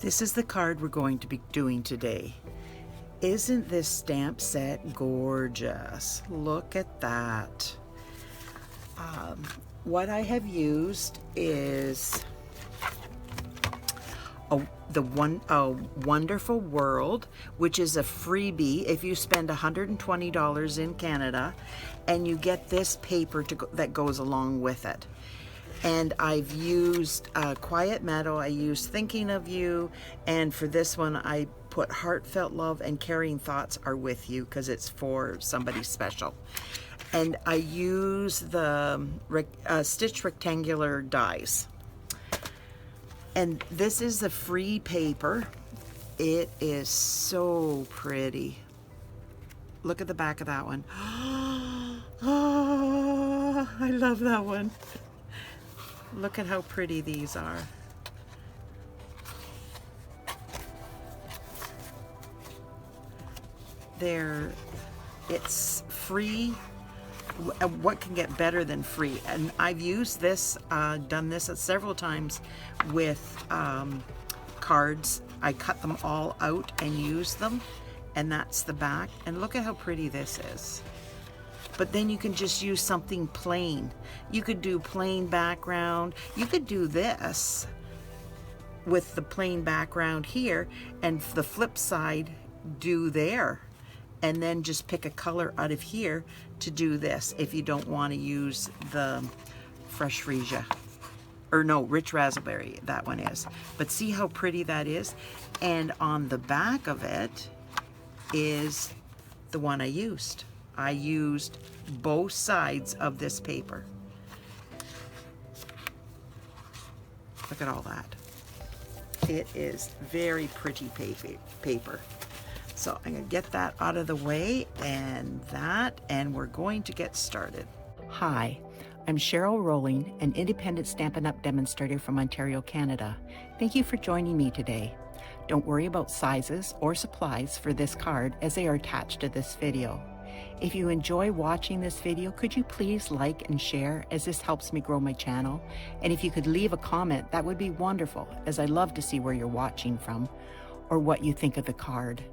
This is the card we're going to be doing today. Isn't this stamp set gorgeous? Look at that. What I have used is the Wonderful World, which is a freebie if you spend $120 in Canada, and you get this paper that goes along with it. And I've used Quiet Meadow, I used Thinking of You, and for this one I put Heartfelt Love and Carrying Thoughts Are With You because it's for somebody special. And I use the stitch rectangular dies. And this is the free paper. It is so pretty. Look at the back of that one. Oh, I love that one. Look at how pretty these are. It's free. What can get better than free? And I've used this, done this several times with cards. I cut them all out and use them, and that's the back. And look at how pretty this is. But then you can just use something plain. You could do plain background. You could do this with the plain background here, and the flip side do there. And then just pick a color out of here to do this if you don't want to use the Fresh Freesia. Or no, Rich Razzleberry, that one is. But see how pretty that is? And on the back of it is the one I used. I used both sides of this paper. Look at all that. It is very pretty paper. So I'm going to get that out of the way and we're going to get started. Hi, I'm Cheryl Rowling, an independent Stampin' Up! Demonstrator from Ontario, Canada. Thank you for joining me today. Don't worry about sizes or supplies for this card as they are attached to this video. If you enjoy watching this video, could you please like and share, as this helps me grow my channel? And if you could leave a comment, that would be wonderful, as I love to see where you're watching from or what you think of the card.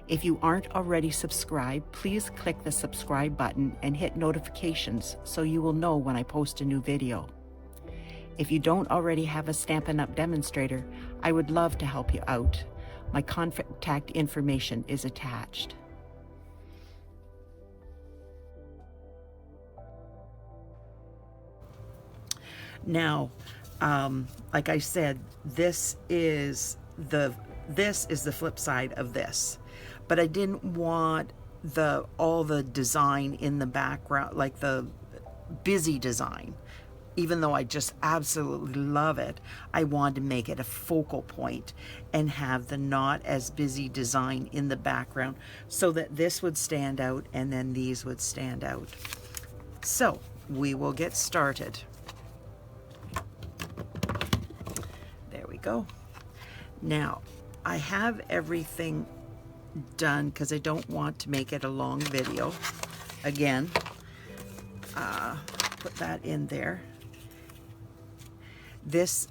If you aren't already subscribed, please click the subscribe button and hit notifications so you will know when I post a new video. If you don't already have a Stampin' Up! Demonstrator, I would love to help you out. My contact information is attached. Now, like I said, this is the flip side of this, but I didn't want all the design in the background, like the busy design. Even though I just absolutely love it, I wanted to make it a focal point and have the not as busy design in the background so that this would stand out and then these would stand out. So we will get started. There we go. Now, I have everything done because I don't want to make it a long video. Again, put that in there. This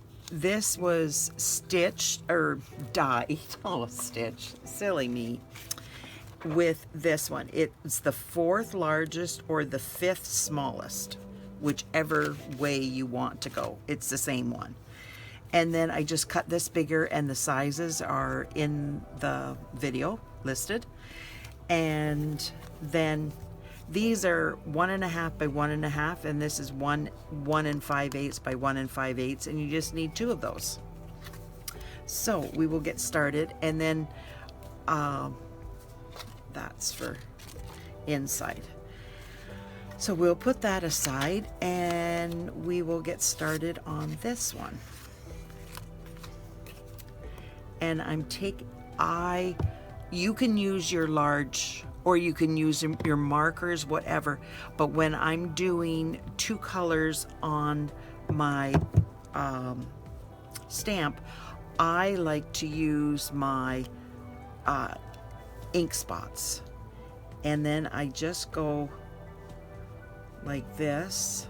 was stitched or dyed, oh, stitched, silly me, with this one. It's the 4th largest or the 5th smallest, whichever way you want to go. It's the same one. And then I just cut this bigger, and the sizes are in the video listed. And then these are 1.5 by 1.5, and this is 1 5/8 by 1 5/8, and you just need 2 of those. So we will get started, and then that's for inside. So we'll put that aside, and we will get started on this one. And you can use your large, or you can use your markers, whatever. But when I'm doing 2 colors on my stamp, I like to use my ink spots. And then I just go like this,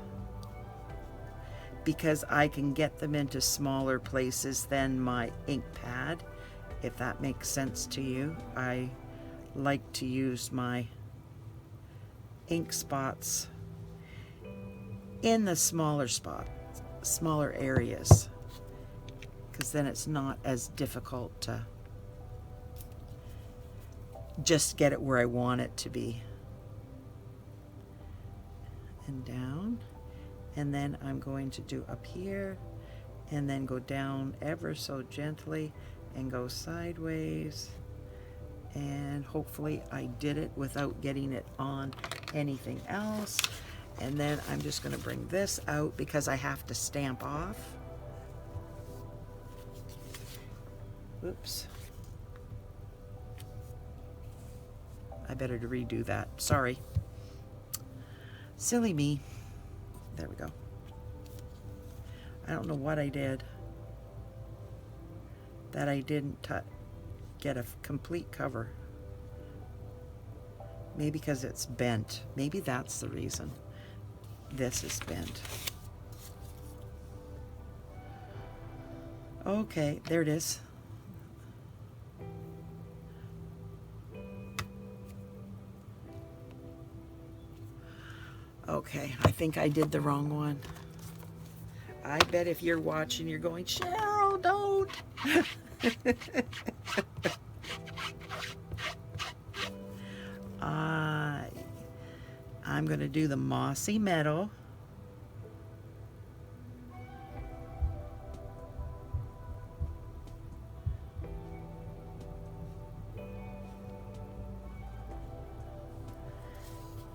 because I can get them into smaller places than my ink pad, if that makes sense to you. I like to use my ink spots in the smaller areas, because then it's not as difficult to just get it where I want it to be. And down, and then I'm going to do up here, and then go down ever so gently and go sideways, and hopefully I did it without getting it on anything else. And then I'm just going to bring this out because I have to stamp off. Oops. I better to redo that. Sorry. Silly me. There we go. I don't know what I did that I didn't get a complete cover. Maybe because it's bent. Maybe that's the reason this is bent. Okay, there it is. Okay, I think I did the wrong one. I bet if you're watching, you're going, Cheryl, don't. I'm going to do the Mossy Meadow.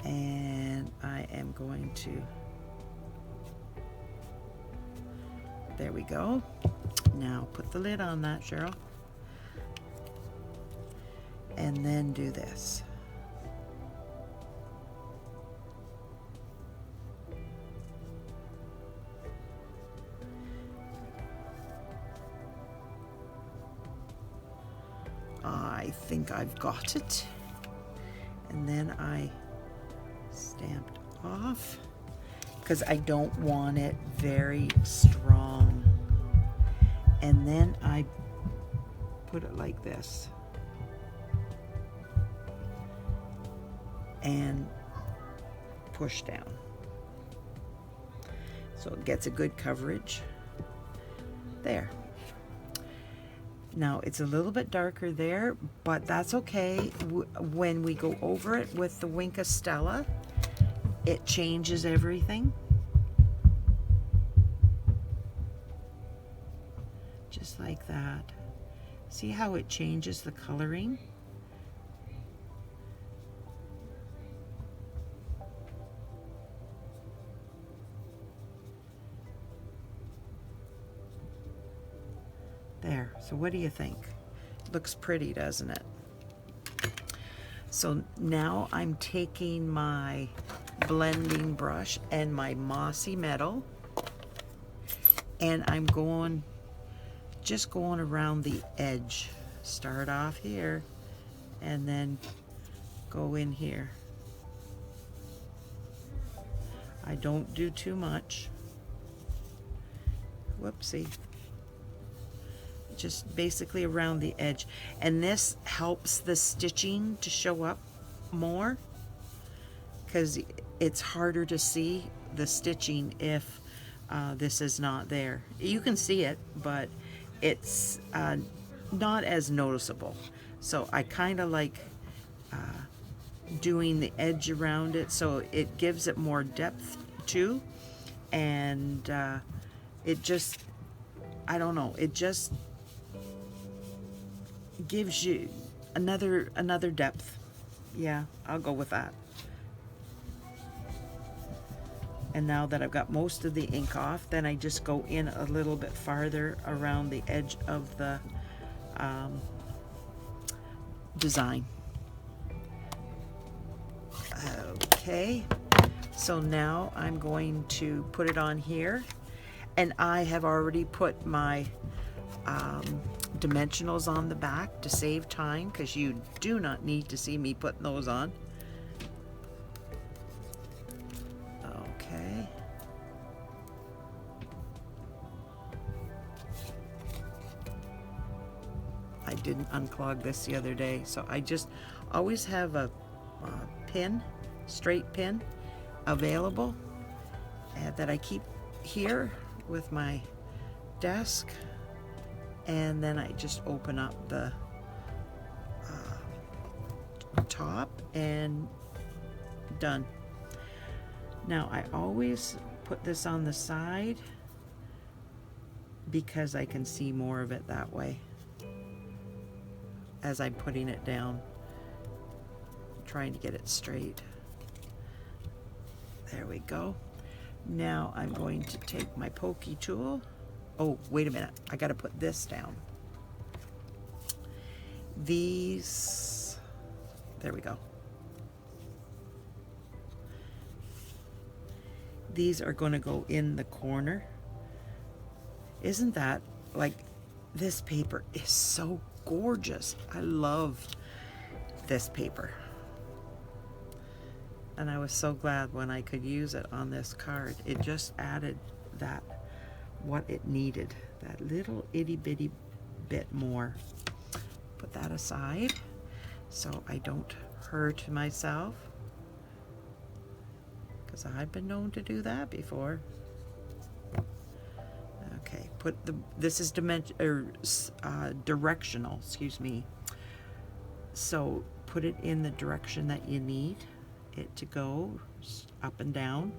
And I am going to, there we go. Now put the lid on that, Cheryl. And then do this. I think I've got it. And then I stamped off because I don't want it very strong. And then I put it like this and push down so it gets a good coverage there. Now it's a little bit darker there, but that's okay. When we go over it with the Wink Stella, it changes everything. Just like that. See how it changes the coloring? There, so what do you think? Looks pretty, doesn't it? So now I'm taking my blending brush and my Mossy Meadow, and I'm just going around the edge. Start off here and then go in here. I don't do too much. Whoopsie. Just basically around the edge, and this helps the stitching to show up more because it's harder to see the stitching if this is not there. You can see it, but it's not as noticeable. So I kind of like doing the edge around it so it gives it more depth too, and it just, I don't know, it just gives you another depth. Yeah, I'll go with that. And now that I've got most of the ink off, then I just go in a little bit farther around the edge of the design. Okay, so now I'm going to put it on here, and I have already put my Dimesionals on the back to save time, because you do not need to see me putting those on. Okay. didn't unclog this the other day. So I just always have a pin, straight pin available that I keep here with my desk, and then I just open up the top and done. Now I always put this on the side because I can see more of it that way as I'm putting it down, trying to get it straight. There we go. Now I'm going to take my pokey tool. Oh, wait a minute. I got to put this down. These, there we go. These are going to go in the corner. Isn't that, like, this paper is so gorgeous. I love this paper. And I was so glad when I could use it on this card. It just added that, what it needed, that little itty bitty bit more. Put that aside so I don't hurt myself, because I've been known to do that before. Okay, put the, this is directional, excuse me. So put it in the direction that you need it to go, up and down,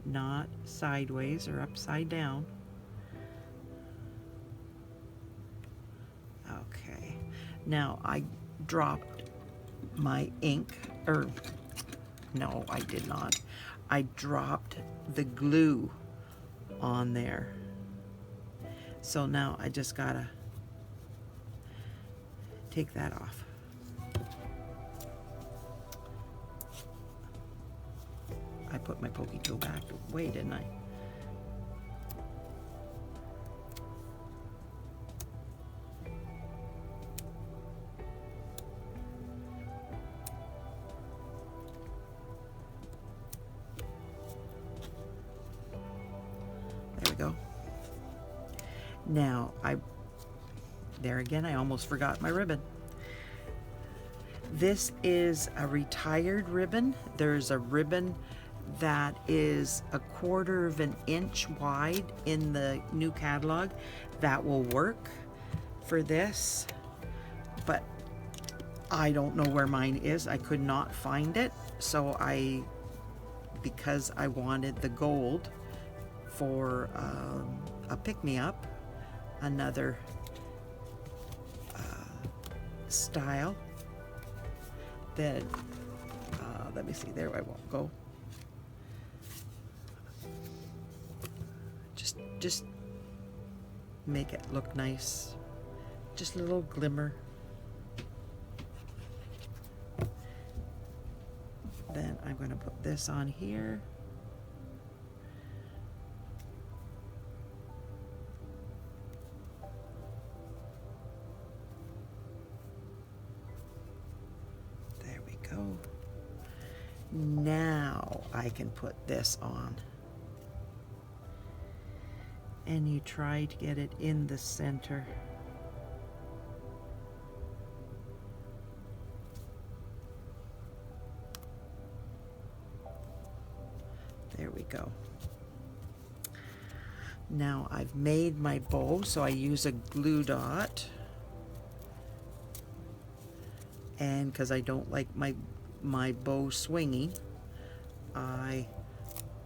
not sideways or upside down. Okay, now I dropped my ink, or no, I did not. I dropped the glue on there. So now I just gotta take that off. I put my pokey tool back away, didn't I? There we go. Now, there again, I almost forgot my ribbon. This is a retired ribbon. There's a ribbon that is 1/4 of an inch wide in the new catalog that will work for this, but I don't know where mine is. I could not find it, so because I wanted the gold for a pick-me-up, another style that let me see, there I won't go. Just make it look nice, just a little glimmer. Then I'm going to put this on here. There we go. Now I can put this on. And you try to get it in the center. There we go. Now I've made my bow, so I use a glue dot. And because I don't like my bow swinging, I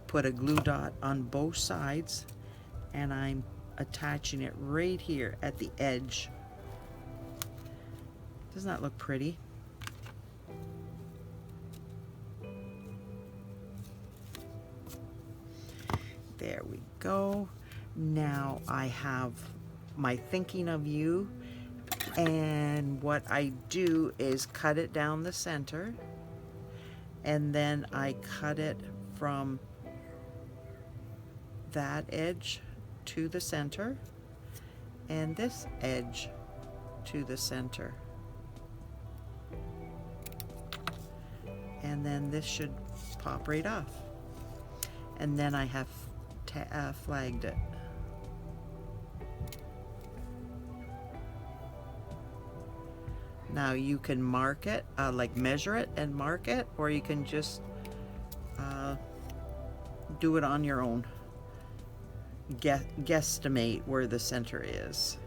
put a glue dot on both sides, and I'm attaching it right here at the edge. Doesn't that look pretty? There we go. Now I have my thinking of you, and what I do is cut it down the center, and then I cut it from that edge to the center and this edge to the center, and then this should pop right off, and then I have flagged it. Now you can mark it, like measure it and mark it, or you can just do it on your own. Guesstimate where the center is.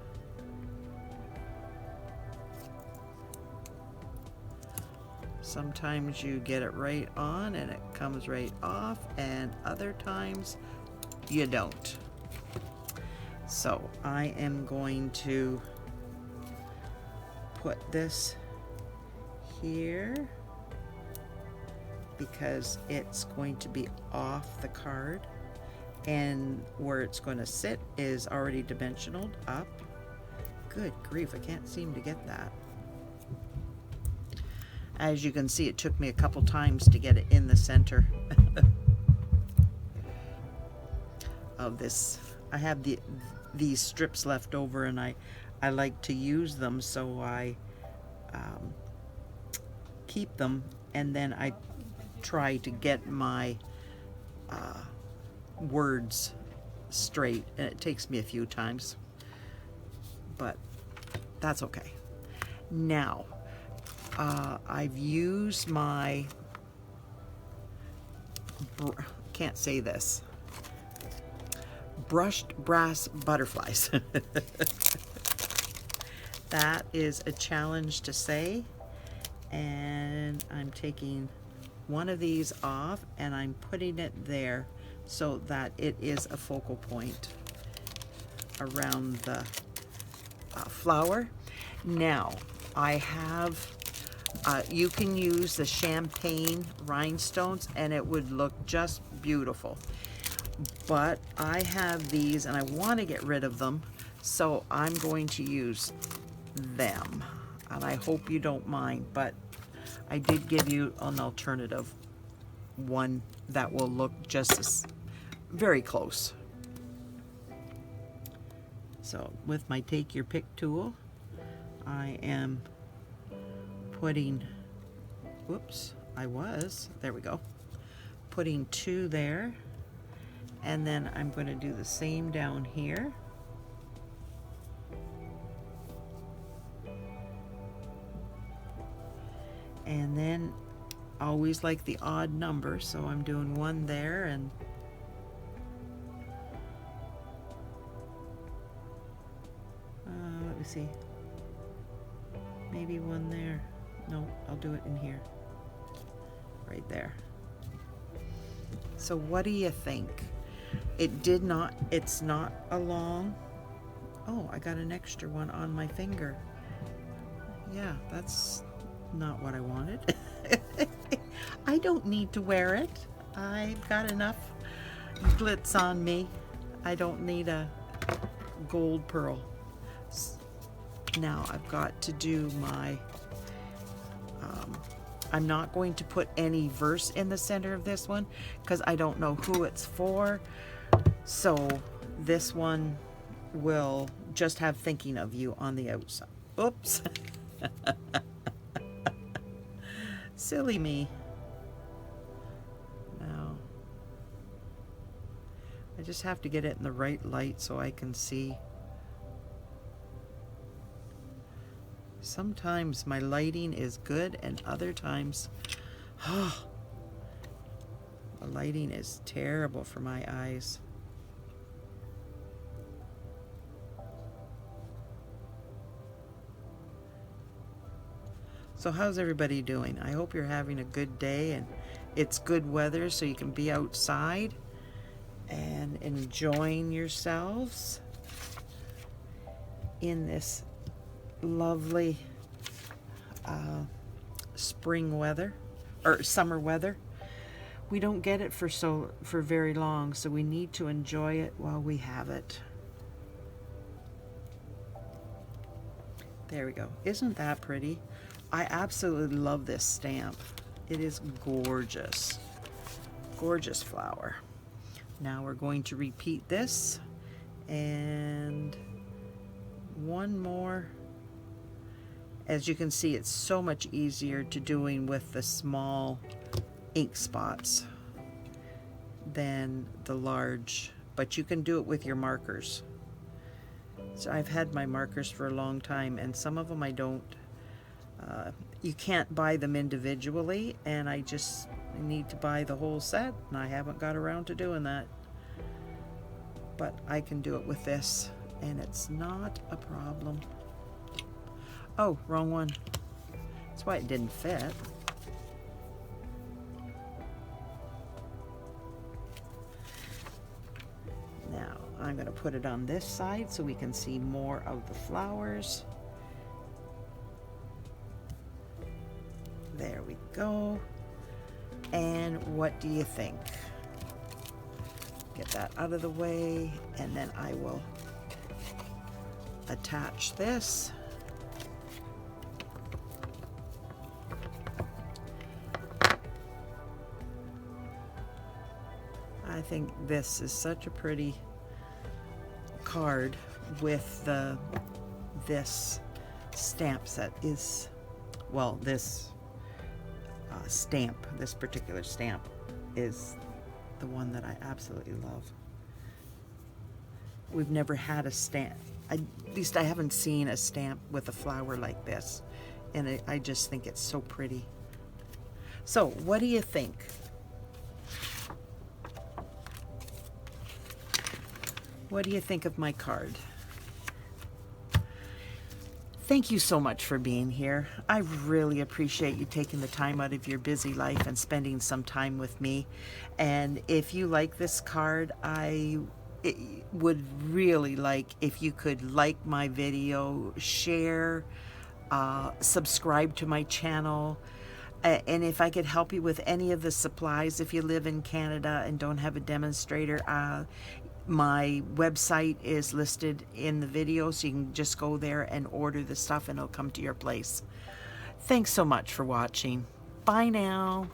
Sometimes you get it right on and it comes right off, and other times you don't. So I am going to put this here because it's going to be off the card, and where it's going to sit is already dimensional up. Good grief, I can't seem to get that. As you can see, it took me a couple times to get it in the center of this. I have these strips left over, and I like to use them, so I keep them, and then I try to get my words straight, and it takes me a few times, but that's okay. Now I've used my can't say this, brushed brass butterflies. That is a challenge to say, and I'm taking one of these off and I'm putting it there so that it is a focal point around the flower. Now I have you can use the champagne rhinestones and it would look just beautiful, but I have these and I want to get rid of them, so I'm going to use them, and I hope you don't mind, but I did give you an alternative one that will look just as very close. So with my take your pick tool, I am putting, whoops, there we go, putting two there, and then I'm going to do the same down here. And then always like the odd number, so I'm doing one there, and let me see, maybe one there. No, I'll do it in here, right there. So what do you think? It's not a long, oh, I got an extra one on my finger. Yeah, that's not what I wanted. I don't need to wear it. I've got enough glitz on me. I don't need a gold pearl. Now I've got to do my I'm not going to put any verse in the center of this one because I don't know who it's for, so this one will just have thinking of you on the outside. Oops. Silly me. Now I just have to get it in the right light so I can see. Sometimes my lighting is good and other times the lighting is terrible for my eyes. So how's everybody doing? I hope you're having a good day and it's good weather so you can be outside and enjoying yourselves in this lovely spring weather or summer weather. We don't get it for very long, so we need to enjoy it while we have it. There we go. Isn't that pretty? I absolutely love this stamp. It is gorgeous. Gorgeous flower. Now we're going to repeat this and one more. As you can see, it's so much easier to doing with the small ink spots than the large, but you can do it with your markers. So I've had my markers for a long time and some of them I don't You can't buy them individually, and I just need to buy the whole set, and I haven't got around to doing that. But I can do it with this, and it's not a problem. Oh, wrong one. That's why it didn't fit. Now, I'm going to put it on this side so we can see more of the flowers. There we go. And what do you think? Get that out of the way, and then I will attach this. I think this is such a pretty card with this stamp set is, well, this stamp, this particular stamp is the one that I absolutely love. We've never had a stamp, at least I haven't seen a stamp with a flower like this, and I just think it's so pretty. So what do you think? What do you think of my card? Thank you so much for being here. I really appreciate you taking the time out of your busy life and spending some time with me. And if you like this card, I would really like if you could like my video, share, subscribe to my channel. And if I could help you with any of the supplies, if you live in Canada and don't have a demonstrator, my website is listed in the video, so you can just go there and order the stuff and it'll come to your place. Thanks so much for watching. Bye now.